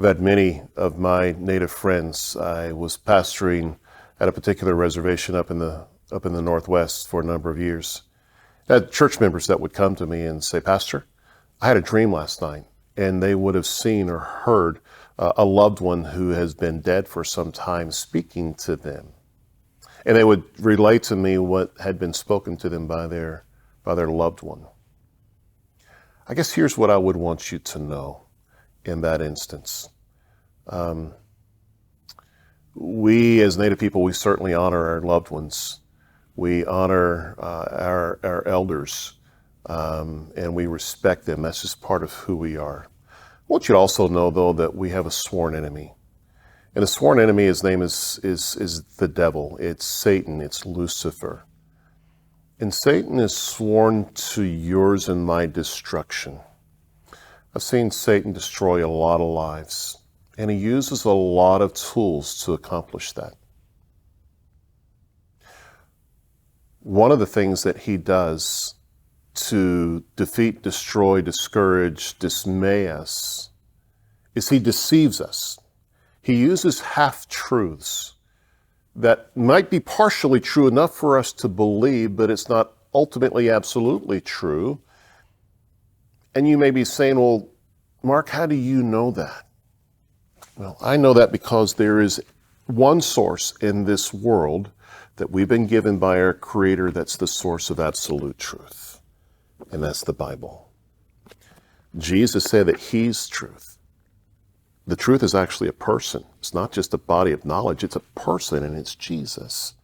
I've had many of my Native friends. I was pastoring at a particular reservation up in the Northwest for a number of years. I had church members that would come to me and say, "Pastor, I had a dream last night," and they would have seen or heard a loved one who has been dead for some time speaking to them. And they would relate to me what had been spoken to them by their loved one. I guess here's what I would want you to know in that instance. We as Native people, we certainly honor our loved ones. We honor our elders, and we respect them. That's just part of who we are. I want you to also know, though, that we have a sworn enemy. And the sworn enemy, his name is the devil. It's Satan. It's Lucifer. And Satan is sworn to yours and my destruction. I've seen Satan destroy a lot of lives, and he uses a lot of tools to accomplish that. One of the things that he does to defeat, destroy, discourage, dismay us is he deceives us. He uses half-truths that might be partially true enough for us to believe, but it's not ultimately absolutely true. And you may be saying, "Well, Mark, how do you know that?" Well, I know that because there is one source in this world that we've been given by our Creator that's the source of absolute truth, and that's the Bible. Jesus said that He's truth. The truth is actually a person. It's not just a body of knowledge. It's a person, and it's Jesus.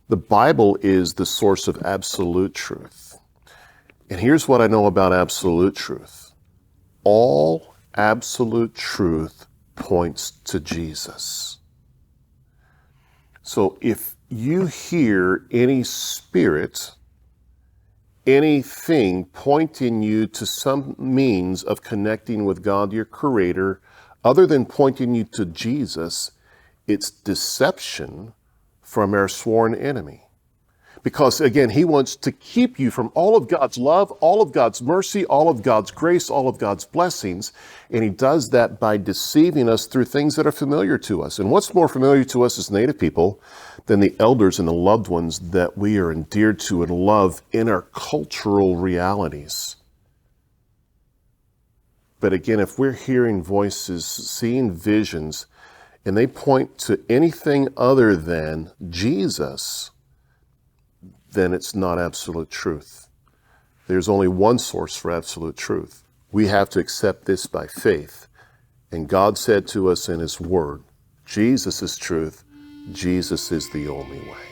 The Bible is the source of absolute truth. And here's what I know about absolute truth. All absolute truth points to Jesus. So if you hear any spirit, anything pointing you to some means of connecting with God, your Creator, other than pointing you to Jesus, it's deception from our sworn enemy. Because again, he wants to keep you from all of God's love, all of God's mercy, all of God's grace, all of God's blessings. And he does that by deceiving us through things that are familiar to us. And what's more familiar to us as Native people than the elders and the loved ones that we are endeared to and love in our cultural realities? But again, if we're hearing voices, seeing visions, and they point to anything other than Jesus, then it's not absolute truth. There's only one source for absolute truth. We have to accept this by faith. And God said to us in His Word, Jesus is truth. Jesus is the only way.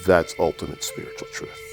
That's ultimate spiritual truth.